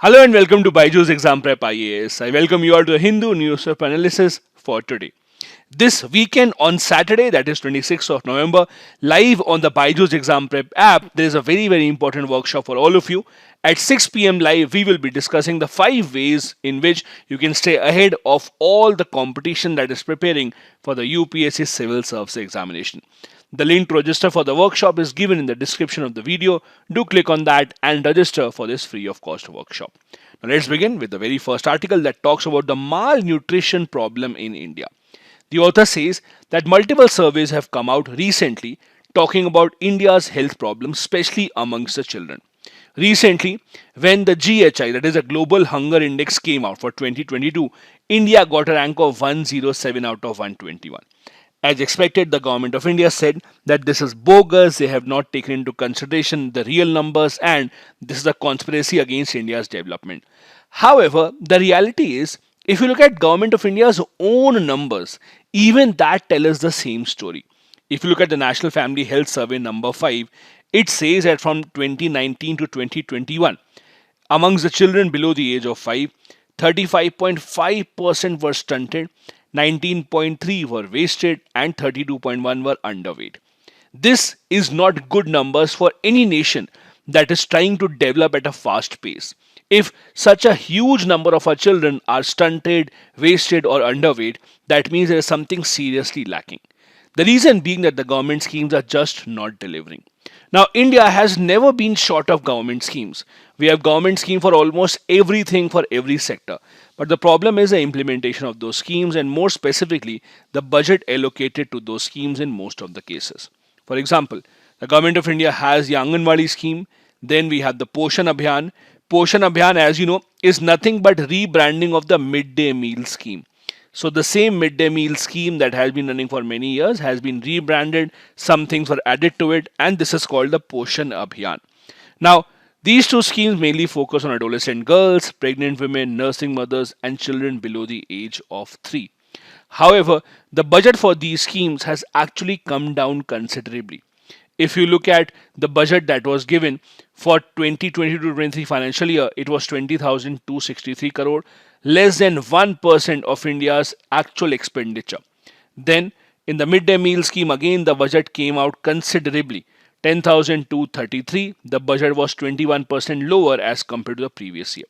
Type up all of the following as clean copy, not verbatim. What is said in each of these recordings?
Hello and welcome to Byjus Exam Prep IAS. I welcome you all to the Hindu newspaper analysis for today. This weekend on Saturday, that is 26th of November, live on the Byjus Exam Prep app, there is a very important workshop for all of you. At 6 p.m. live, we will be discussing the 5 ways in which you can stay ahead of all the competition that is preparing for the UPSC Civil Services Examination. The link to register for the workshop is given in the description of the video. Do click on that and register for this free of cost workshop. Now let's begin with the very first article that talks about the malnutrition problem in India. The author says that multiple surveys have come out recently talking about India's health problems, especially amongst the children. Recently, when the GHI, that is a Global Hunger Index, came out for 2022, India got a rank of 107 out of 121. As expected, the government of India said that this is bogus, they have not taken into consideration the real numbers, and this is a conspiracy against India's development. However, the reality is, if you look at government of India's own numbers, even that tell us the same story. If you look at the National Family Health Survey number 5, it says that from 2019 to 2021, amongst the children below the age of 5, 35.5% were stunted, 19.3 were wasted, and 32.1 were underweight. This is not good numbers for any nation that is trying to develop at a fast pace. If such a huge number of our children are stunted, wasted, or underweight, that means there is something seriously lacking. The reason being that the government schemes are just not delivering. Now, India has never been short of government schemes. We have government schemes for almost everything for every sector. But the problem is the implementation of those schemes and more specifically, the budget allocated to those schemes in most of the cases. For example, the government of India has the Anganwadi scheme. Then we have the Poshan Abhiyan. Poshan Abhiyan, as you know, is nothing but rebranding of the midday meal scheme. So the same midday meal scheme that has been running for many years has been rebranded, some things were added to it, and this is called the Poshan Abhiyan. Now, these two schemes mainly focus on adolescent girls, pregnant women, nursing mothers, and children below the age of 3. However, the budget for these schemes has actually come down considerably. If you look at the budget that was given for 2022-23 financial year, it was 20,263 crore, less than 1% of India's actual expenditure. Then, in the midday meal scheme, again the budget came out considerably. 10,233, the budget was 21% lower as compared to the previous year.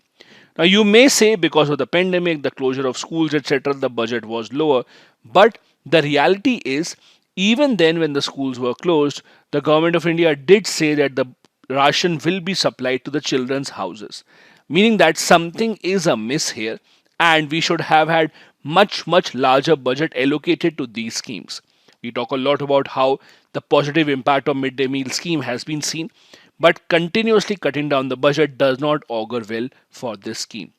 Now, you may say because of the pandemic, the closure of schools, etc., the budget was lower, but the reality is, even then, when the schools were closed, the government of India did say that the ration will be supplied to the children's houses, meaning that something is amiss here and we should have had much larger budget allocated to these schemes. We talk a lot about how the positive impact of midday meal scheme has been seen, but continuously cutting down the budget does not augur well for this scheme.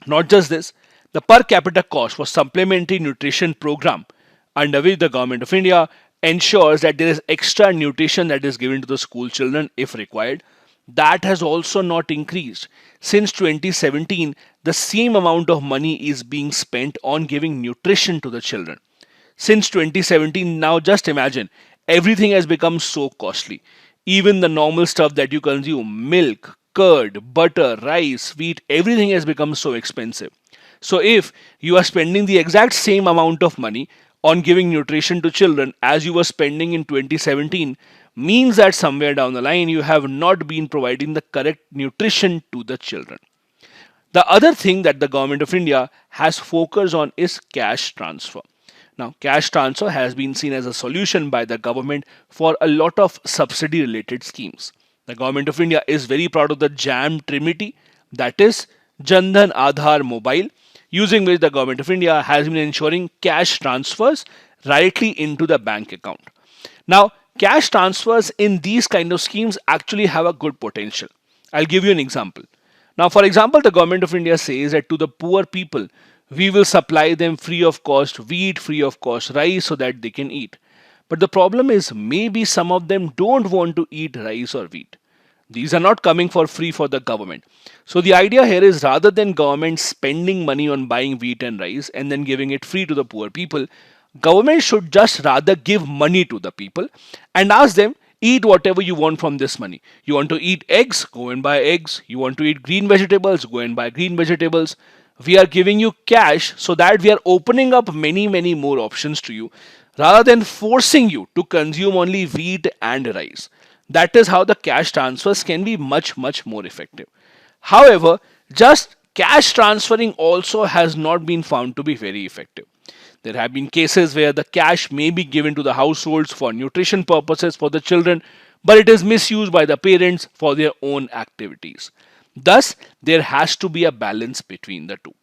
Not just this, the per capita cost for supplementary nutrition program under which the government of India ensures that there is extra nutrition that is given to the school children if required. That has also not increased. Since 2017, the same amount of money is being spent on giving nutrition to the children. Since 2017, now just imagine, everything has become so costly. Even the normal stuff that you consume, milk, curd, butter, rice, wheat, everything has become so expensive. So if you are spending the exact same amount of money on giving nutrition to children as you were spending in 2017, means that somewhere down the line you have not been providing the correct nutrition to the children. The other thing that the government of India has focused on is cash transfer. Now, cash transfer has been seen as a solution by the government for a lot of subsidy related schemes. The government of India is very proud of the JAM Trinity, that is Jan Dhan Aadhaar Mobile, using which the government of India has been ensuring cash transfers directly into the bank account. Now, cash transfers in these kind of schemes actually have a good potential. I'll give you an example. Now, for example, the government of India says that to the poor people, we will supply them free of cost wheat, free of cost rice so that they can eat. But the problem is maybe some of them don't want to eat rice or wheat. These are not coming for free for the government. So the idea here is rather than government spending money on buying wheat and rice and then giving it free to the poor people, government should just rather give money to the people and ask them Eat whatever you want from this money. You want to eat eggs? Go and buy eggs. You want to eat green vegetables? Go and buy green vegetables. We are giving you cash so that we are opening up many, many more options to you rather than forcing you to consume only wheat and rice. That is how the cash transfers can be much, much more effective. However, just cash transferring also has not been found to be very effective. There have been cases where the cash may be given to the households for nutrition purposes for the children, but it is misused by the parents for their own activities. Thus, there has to be a balance between the two.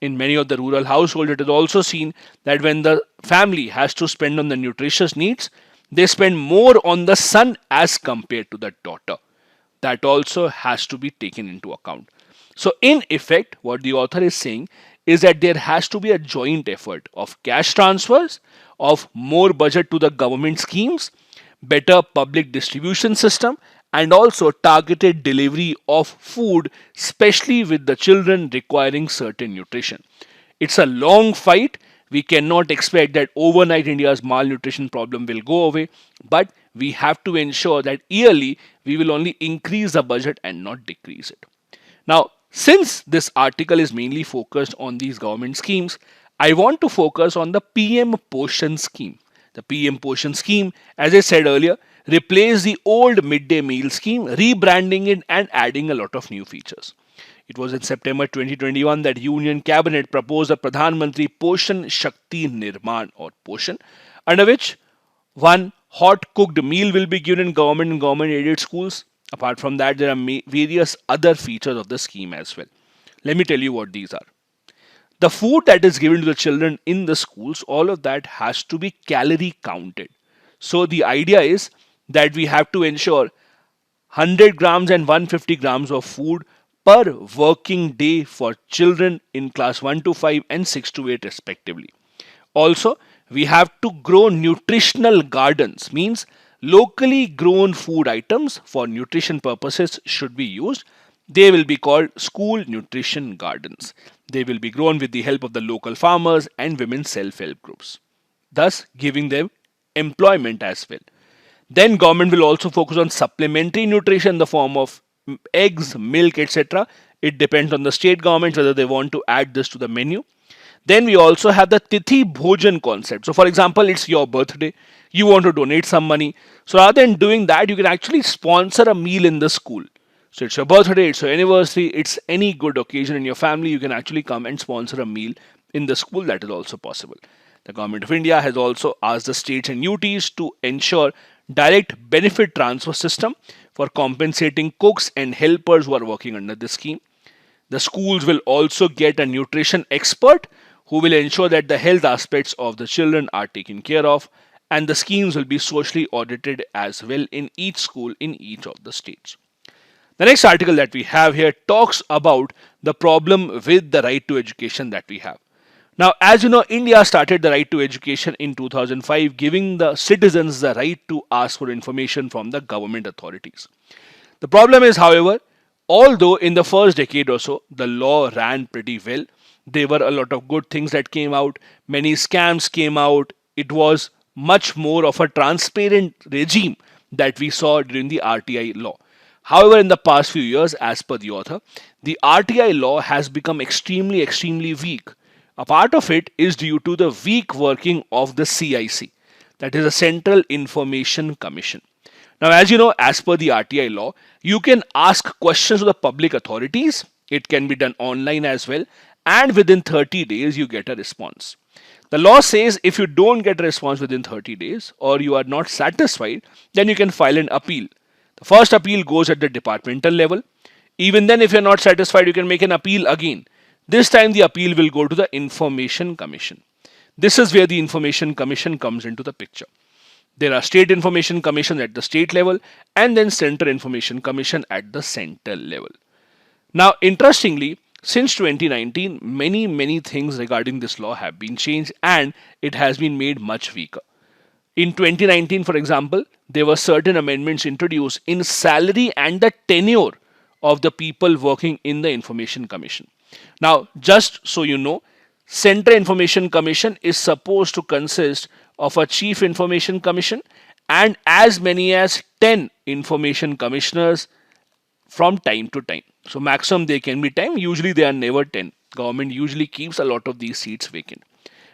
In many of the rural households, it is also seen that when the family has to spend on the nutritious needs, they spend more on the son as compared to the daughter. That also has to be taken into account. So, in effect, what the author is saying is that there has to be a joint effort of cash transfers, of more budget to the government schemes, better public distribution system, and also targeted delivery of food, especially with the children requiring certain nutrition. It's a long fight. We cannot expect that overnight India's malnutrition problem will go away, but we have to ensure that yearly we will only increase the budget and not decrease it. Now, since this article is mainly focused on these government schemes, I want to focus on the PM Poshan scheme. The PM Poshan scheme, as I said earlier, replaced the old midday meal scheme, rebranding it and adding a lot of new features. It was in September 2021 that Union Cabinet proposed a Pradhan Mantri Poshan Shakti Nirman or Poshan, under which one hot cooked meal will be given in government and government aided schools. Apart from that, there are various other features of the scheme as well. Let me tell you what these are. The food that is given to the children in the schools, all of that has to be calorie counted. So the idea is that we have to ensure 100 grams and 150 grams of food per working day for children in class 1 to 5 and 6 to 8 respectively. Also, we have to grow nutritional gardens, means locally grown food items for nutrition purposes should be used. They will be called school nutrition gardens. They will be grown with the help of the local farmers and women self-help groups, thus giving them employment as well. Then government will also focus on supplementary nutrition in the form of eggs, milk, etc. It depends on the state government whether they want to add this to the menu. Then we also have the Tithi Bhojan concept. So for example, it's your birthday, you want to donate some money. So rather than doing that, you can actually sponsor a meal in the school. So it's your birthday, it's your anniversary, it's any good occasion in your family, you can actually come and sponsor a meal in the school. That is also possible. The Government of India has also asked the states and UTs to ensure direct benefit transfer system for compensating cooks and helpers who are working under this scheme. The schools will also get a nutrition expert who will ensure that the health aspects of the children are taken care of, and the schemes will be socially audited as well in each school in each of the states. The next article that we have here talks about the problem with the right to education that we have. Now, as you know, India started the right to education in 2005, giving the citizens the right to ask for information from the government authorities. The problem is, however, although in the first decade or so, the law ran pretty well, there were a lot of good things that came out, many scams came out, it was much more of a transparent regime that we saw during the RTI law. However, in the past few years, as per the author, the RTI law has become extremely weak. A part of it is due to the weak working of the CIC, that is a Central Information Commission. Now, as you know, as per the RTI law, you can ask questions to the public authorities. It can be done online as well, and within 30 days you get a response. The law says if you don't get a response within 30 days or you are not satisfied, then you can file an appeal. The first appeal goes at the departmental level. Even then, if you're not satisfied, you can make an appeal again. This time the appeal will go to the Information Commission. This is where the Information Commission comes into the picture. There are State Information Commission at the state level and then Central Information Commission at the central level. Now, interestingly, since 2019, many things regarding this law have been changed and it has been made much weaker. In 2019, for example, there were certain amendments introduced in salary and the tenure of the people working in the Information Commission. Now, just so you know, Central Information Commission is supposed to consist of a Chief Information Commission and as many as 10 information commissioners from time to time. So maximum they can be 10. Usually they are never 10. Government usually keeps a lot of these seats vacant.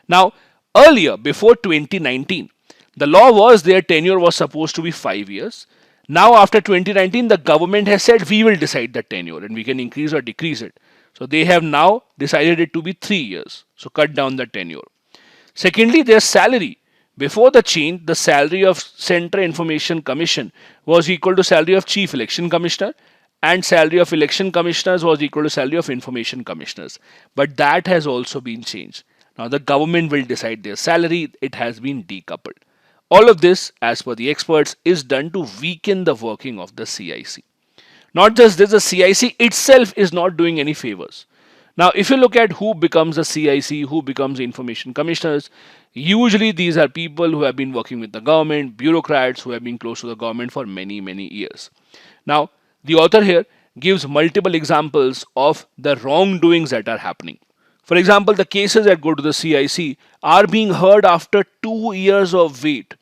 Now, earlier, before 2019, the law was their tenure was supposed to be 5 years. Now, after 2019, the government has said we will decide the tenure and we can increase or decrease it. So, they have now decided it to be 3 years. So, cut down the tenure. Secondly, their salary. Before the change, the salary of Central Information Commission was equal to salary of Chief Election Commissioner, and salary of election commissioners was equal to salary of information commissioners. But that has also been changed. Now the government will decide their salary. It has been decoupled. All of this, as per the experts, is done to weaken the working of the CIC. Not just this, the CIC itself is not doing any favors. Now, if you look at who becomes a CIC, who becomes information commissioners, usually these are people who have been working with the government, bureaucrats who have been close to the government for many, many years. Now, the author here gives multiple examples of the wrongdoings that are happening. For example, the cases that go to the CIC are being heard after 2 years of wait.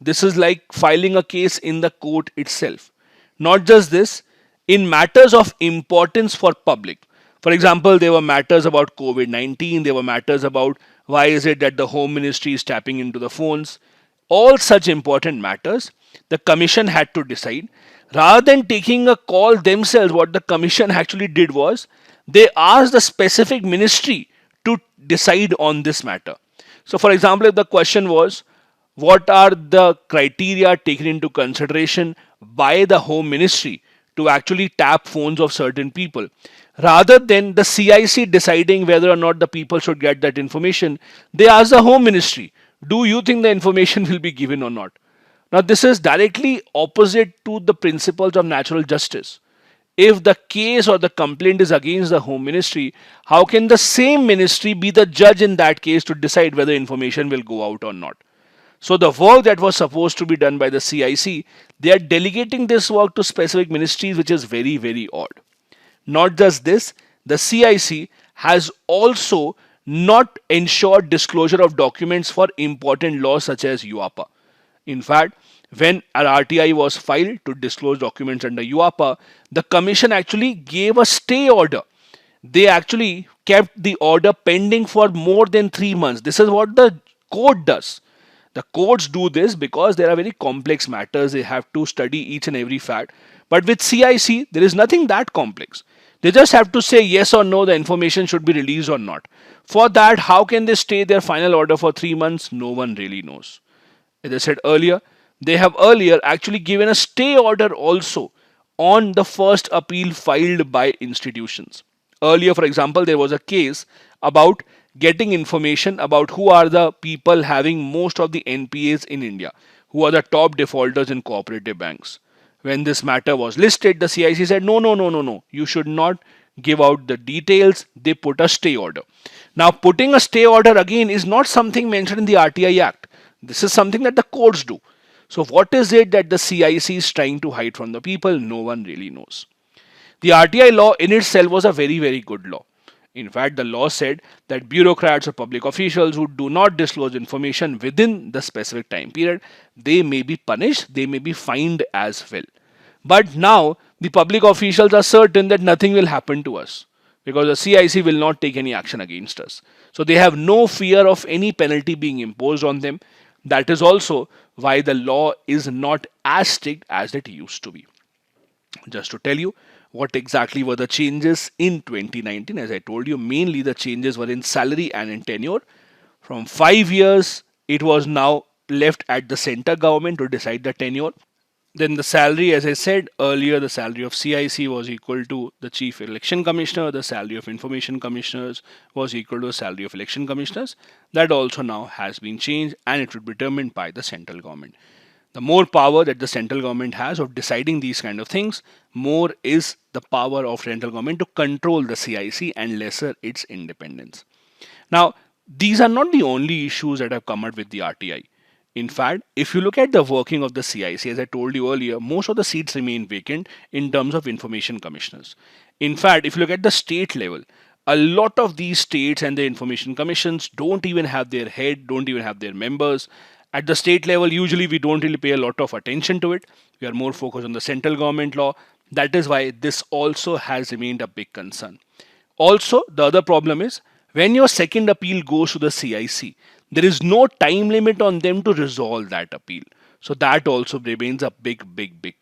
This is like filing a case in the court itself. Not just this, in matters of importance for public. For example, there were matters about COVID-19, there were matters about why is it that the Home Ministry is tapping into the phones. All such important matters, the commission had to decide. Rather than taking a call themselves, what the commission actually did was, they asked the specific ministry to decide on this matter. So for example, if the question was, what are the criteria taken into consideration by the Home Ministry to actually tap phones of certain people? Rather than the CIC deciding whether or not the people should get that information, they ask the Home Ministry, do you think the information will be given or not? Now, this is directly opposite to the principles of natural justice. If the case or the complaint is against the Home Ministry, how can the same ministry be the judge in that case to decide whether information will go out or not? So the work that was supposed to be done by the CIC, they are delegating this work to specific ministries, which is very, very odd. Not just this, the CIC has also not ensured disclosure of documents for important laws such as UAPA. In fact, when an RTI was filed to disclose documents under UAPA, the commission actually gave a stay order. They actually kept the order pending for more than 3 months. This is what the court does. The courts do this because there are very complex matters. They have to study each and every fact. But with CIC, there is nothing that complex. They just have to say yes or no, the information should be released or not. For that, how can they stay their final order for 3 months? No one really knows. As I said earlier, they have earlier actually given a stay order also on the first appeal filed by institutions. Earlier, for example, there was a case about getting information about who are the people having most of the NPAs in India, who are the top defaulters in cooperative banks. When this matter was listed, the CIC said, no, you should not give out the details. They put a stay order. Now, putting a stay order again is not something mentioned in the RTI Act. This is something that the courts do. So what is it that the CIC is trying to hide from the people? No one really knows. The RTI law in itself was a very, very good law. In fact, the law said that bureaucrats or public officials who do not disclose information within the specific time period, they may be punished, they may be fined as well. But now, the public officials are certain that nothing will happen to us because the CIC will not take any action against us. So they have no fear of any penalty being imposed on them. That is also why the law is not as strict as it used to be. Just to tell you what exactly were the changes in 2019, as I told you, mainly the changes were in salary and in tenure. From 5 years, it was now left at the center government to decide the tenure. Then the salary, as I said earlier, the salary of CIC was equal to the Chief Election Commissioner. The salary of Information Commissioners was equal to the salary of Election Commissioners. That also now has been changed and it will be determined by the central government. The more power that the central government has of deciding these kind of things, more is the power of central government to control the CIC and lesser its independence. Now, these are not the only issues that have come up with the RTI. In fact, if you look at the working of the CIC, as I told you earlier, most of the seats remain vacant in terms of information commissioners. In fact, if you look at the state level, a lot of these states and the information commissions don't even have their head, don't even have their members, At the state level, usually we don't really pay a lot of attention to it. We are more focused on the central government law. That is why this also has remained a big concern. Also, the other problem is when your second appeal goes to the CIC, there is no time limit on them to resolve that appeal. So that also remains a big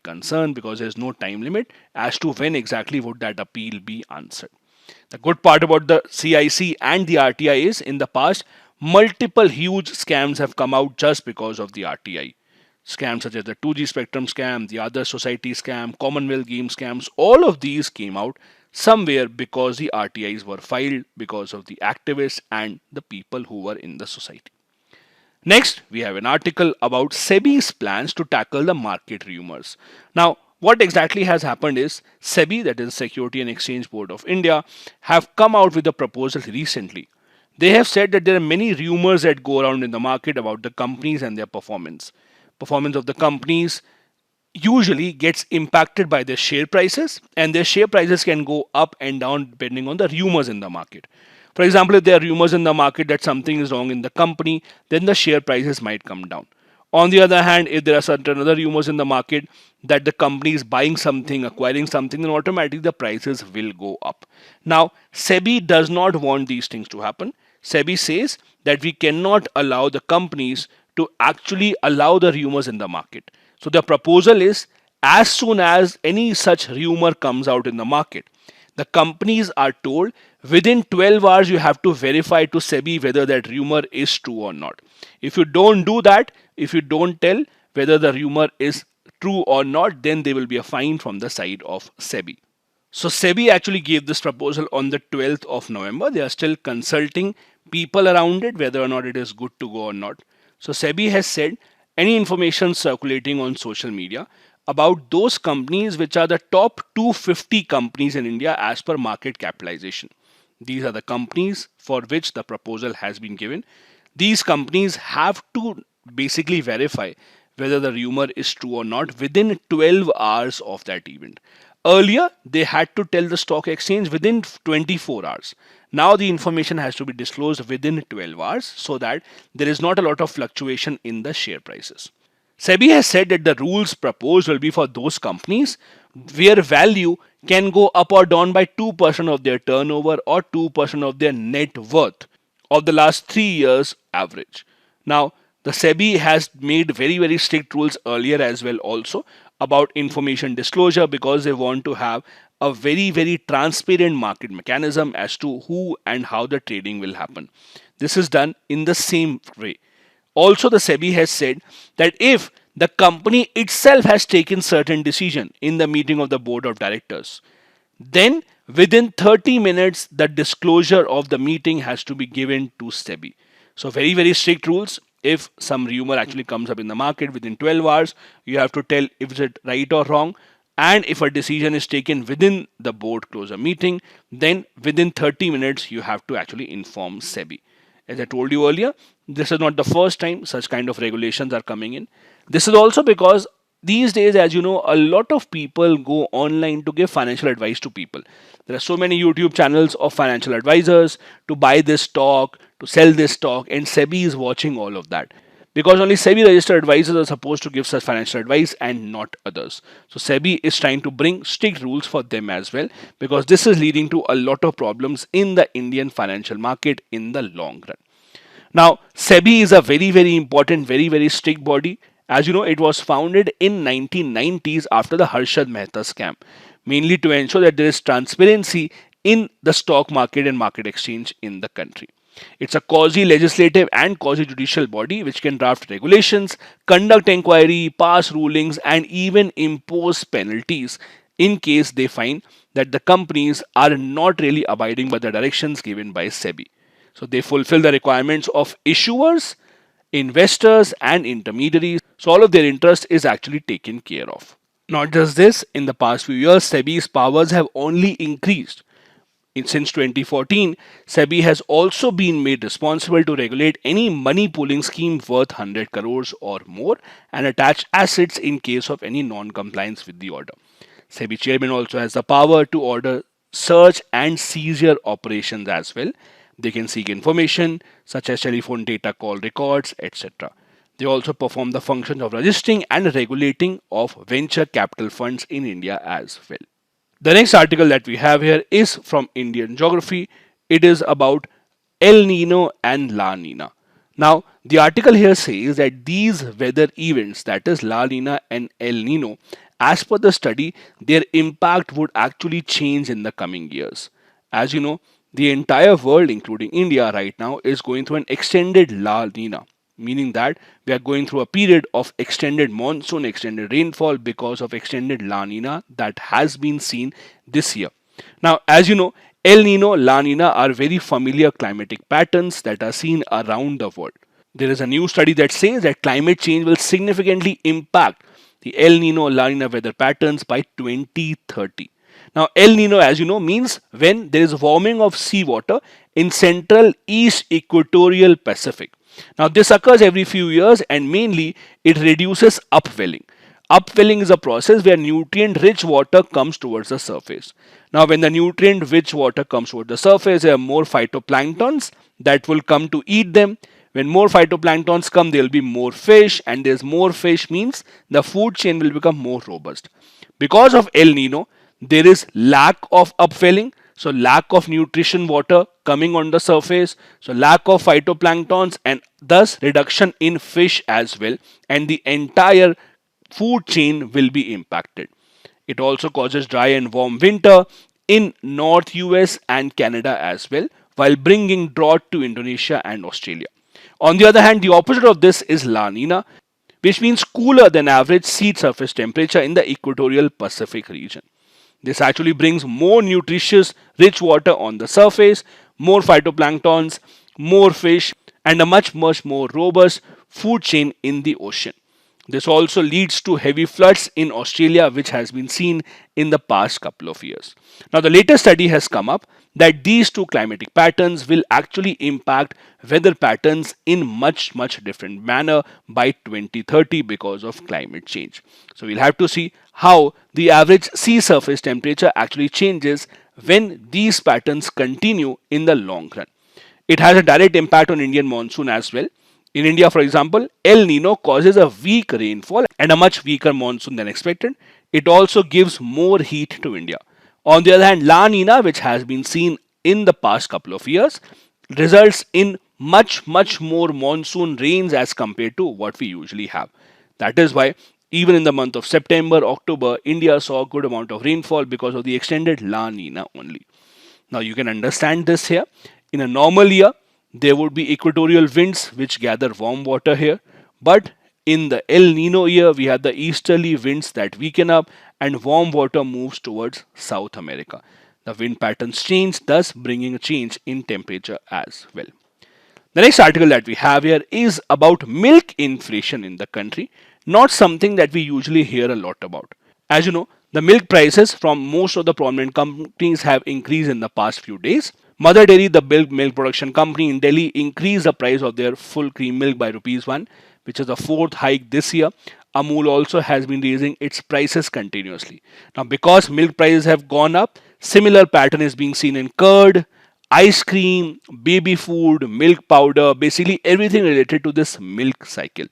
concern because there is no time limit as to when exactly would that appeal be answered. The good part about the CIC and the RTI is in the past, multiple huge scams have come out just because of the RTI. Scams such as the 2G spectrum scam, the other society scam, Commonwealth game scams, all of these came out somewhere because the RTIs were filed because of the activists and the people who were in the society. Next, we have an article about SEBI's plans to tackle the market rumors. Now, what exactly has happened is SEBI, that is Security and Exchange Board of India, have come out with a proposal recently. They have said that there are many rumors that go around in the market about the companies and their performance. Performance of the companies usually gets impacted by their share prices, and their share prices can go up and down depending on the rumors in the market. For example, if there are rumors in the market that something is wrong in the company, then the share prices might come down. On the other hand, if there are certain other rumors in the market that the company is buying something, acquiring something, then automatically the prices will go up. Now, SEBI does not want these things to happen. SEBI says that we cannot allow the companies to actually allow the rumors in the market. So the proposal is as soon as any such rumor comes out in the market, the companies are told within 12 hours you have to verify to SEBI whether that rumor is true or not. If you don't do that, if you don't tell whether the rumor is true or not, then there will be a fine from the side of SEBI. So SEBI actually gave this proposal on the 12th of November. They are still consulting people around it whether or not it is good to go or not. So SEBI has said any information circulating on social media about those companies which are the top 250 companies in India as per market capitalization. These are the companies for which the proposal has been given. These companies have to basically verify whether the rumor is true or not within 12 hours of that event. Earlier, they had to tell the stock exchange within 24 hours. Now the information has to be disclosed within 12 hours so that there is not a lot of fluctuation in the share prices. SEBI has said that the rules proposed will be for those companies where value can go up or down by 2% of their turnover or 2% of their net worth of the last 3 years average. Now, the SEBI has made very strict rules earlier as well also about information disclosure because they want to have a very transparent market mechanism as to who and how the trading will happen. This is done in the same way. Also, the SEBI has said that if the company itself has taken certain decision in the meeting of the board of directors, then within 30 minutes the disclosure of the meeting has to be given to SEBI. So very strict rules. If some rumor actually comes up in the market within 12 hours, you have to tell if it's right or wrong. And if a decision is taken within the board closure meeting, then within 30 minutes you have to actually inform SEBI. As I told you earlier, this is not the first time such kind of regulations are coming in. This is also because these days, as you know, a lot of people go online to give financial advice to people. There are so many YouTube channels of financial advisors to buy this stock, to sell this stock, and SEBI is watching all of that. Because only SEBI registered advisors are supposed to give such financial advice and not others. So SEBI is trying to bring strict rules for them as well because this is leading to a lot of problems in the Indian financial market in the long run. Now, SEBI is a very important, very strict body. As you know, it was founded in 1990s after the Harshad Mehta scam, mainly to ensure that there is transparency in the stock market and market exchange in the country. It's a quasi-legislative and quasi-judicial body which can draft regulations, conduct inquiry, pass rulings, and even impose penalties in case they find that the companies are not really abiding by the directions given by SEBI. So they fulfill the requirements of issuers, investors, and intermediaries. So all of their interest is actually taken care of. Not just this, in the past few years, SEBI's powers have only increased. Since 2014, SEBI has also been made responsible to regulate any money pooling scheme worth 100 crores or more and attach assets in case of any non-compliance with the order. SEBI chairman also has the power to order search and seizure operations as well. They can seek information such as telephone data call records, etc. They also perform the functions of registering and regulating of venture capital funds in India as well. The next article that we have here is from Indian Geography. It is about El Nino and La Nina. Now, the article here says that these weather events, that is La Nina and El Nino, as per the study, their impact would actually change in the coming years. As you know, the entire world, including India right now, is going through an extended La Nina, meaning that we are going through a period of extended monsoon, extended rainfall because of extended La Nina that has been seen this year. Now, as you know, El Nino, La Nina are very familiar climatic patterns that are seen around the world. There is a new study that says that climate change will significantly impact the El Nino, La Nina weather patterns by 2030. Now, El Nino, as you know, means when there is warming of seawater in central east equatorial Pacific. Now, this occurs every few years and mainly it reduces upwelling. Upwelling is a process where nutrient-rich water comes towards the surface. Now, when the nutrient-rich water comes towards the surface, there are more phytoplanktons that will come to eat them. When more phytoplanktons come, there will be more fish, and there's more fish means the food chain will become more robust. Because of El Nino, there is lack of upwelling, so lack of nutrition water coming on the surface, so lack of phytoplanktons and thus reduction in fish as well, and the entire food chain will be impacted. It also causes dry and warm winter in North US and Canada as well, while bringing drought to Indonesia and Australia. On the other hand, the opposite of this is La Nina, which means cooler than average sea surface temperature in the equatorial Pacific region. This actually brings more nutritious, rich water on the surface, more phytoplanktons, more fish, and a much more robust food chain in the ocean. This also leads to heavy floods in Australia, which has been seen in the past couple of years. Now, the latest study has come up that these two climatic patterns will actually impact weather patterns in much different manner by 2030 because of climate change. So, we'll have to see how the average sea surface temperature actually changes when these patterns continue in the long run. It has a direct impact on Indian monsoon as well. In India, for example, El Nino causes a weak rainfall and a much weaker monsoon than expected. It also gives more heat to India. On the other hand, La Nina, which has been seen in the past couple of years, results in much more monsoon rains as compared to what we usually have. That is why even in the month of September, October, India saw a good amount of rainfall because of the extended La Nina only. Now you can understand this here. In a normal year, there would be equatorial winds which gather warm water here, but in the El Nino year, we have the easterly winds that weaken up and warm water moves towards South America. The wind patterns change, thus bringing a change in temperature as well. The next article that we have here is about milk inflation in the country, not something that we usually hear a lot about. As you know, the milk prices from most of the prominent companies have increased in the past few days. Mother Dairy, the milk production company in Delhi, increased the price of their full cream milk by rupees 1, which is the fourth hike this year. Amul also has been raising its prices continuously. Now, because milk prices have gone up, similar pattern is being seen in curd, ice cream, baby food, milk powder, basically everything related to this milk cycle.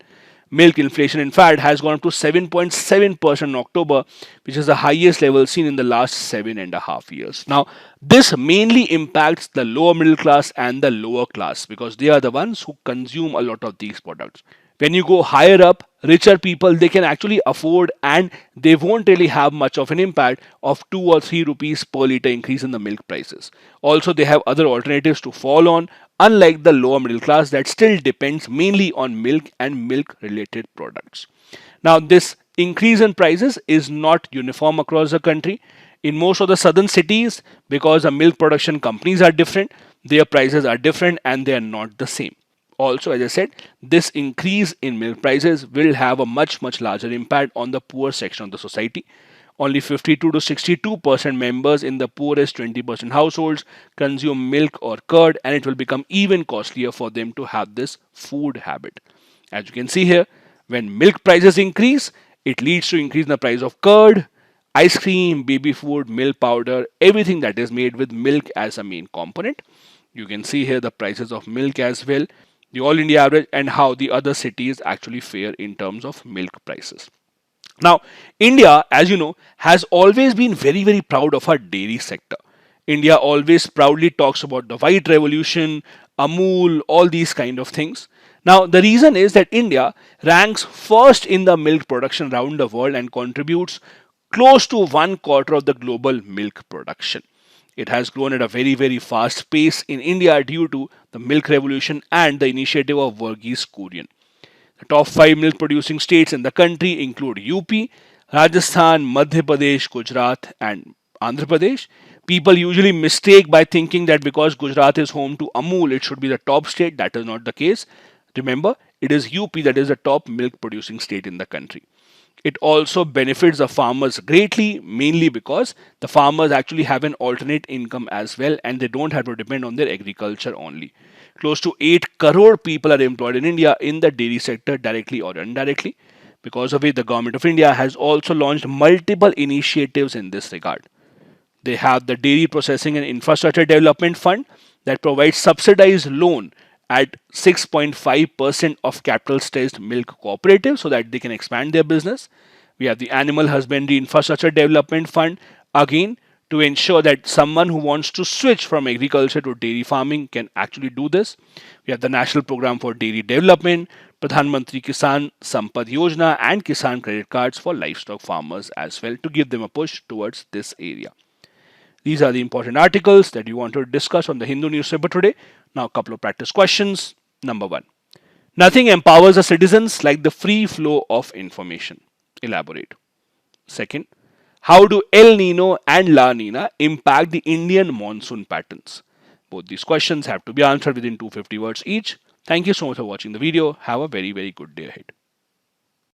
Milk inflation, in fact, has gone up to 7.7% in October, which is the highest level seen in the last 7.5 years. Now, this mainly impacts the lower middle class and the lower class because they are the ones who consume a lot of these products. When you go higher up, richer people, they can actually afford and they won't really have much of an impact of 2 or 3 rupees per litre increase in the milk prices. Also, they have other alternatives to fall on, unlike the lower middle class that still depends mainly on milk and milk related products. Now, this increase in prices is not uniform across the country. In most of the southern cities, because the milk production companies are different, their prices are different and they are not the same. Also, as I said, this increase in milk prices will have a much larger impact on the poor section of the society. Only 52 to 62% members in the poorest 20% households consume milk or curd, and it will become even costlier for them to have this food habit. As you can see here, when milk prices increase, it leads to increase in the price of curd, ice cream, baby food, milk powder, everything that is made with milk as a main component. You can see here the prices of milk as well. the all India average, and how the other cities actually fare in terms of milk prices. Now, India, as you know, has always been very, very proud of our dairy sector. India always proudly talks about the white revolution, Amul, all these kind of things. Now, the reason is that India ranks first in the milk production around the world and contributes close to 1/4 of the global milk production. It has grown at a very, very fast pace in India due to the milk revolution and the initiative of Verghese Kurian. The top 5 milk producing states in the country include UP, Rajasthan, Madhya Pradesh, Gujarat, and Andhra Pradesh. People usually mistake by thinking that because Gujarat is home to Amul, it should be the top state. That is not the case. Remember, it is UP that is the top milk producing state in the country. It also benefits the farmers greatly, mainly because the farmers actually have an alternate income as well and they don't have to depend on their agriculture only. Close to 8 crore people are employed in India in the dairy sector directly or indirectly. Because of it, the government of India has also launched multiple initiatives in this regard. They have the Dairy Processing and Infrastructure Development Fund that provides subsidized loan at 6.5% of capital staged milk cooperatives so that they can expand their business. We have the Animal Husbandry Infrastructure Development Fund, again, to ensure that someone who wants to switch from agriculture to dairy farming can actually do this. We have the National Program for Dairy Development, Pradhan Mantri Kisan Sampad Yojana, and Kisan credit cards for livestock farmers as well to give them a push towards this area. These are the important articles that we want to discuss on the Hindu newspaper today. Now, a couple of practice questions. Number 1. Nothing empowers the citizens like the free flow of information. Elaborate. Second, how do El Nino and La Nina impact the Indian monsoon patterns? Both these questions have to be answered within 250 words each. Thank you so much for watching the video. Have a very, very good day ahead.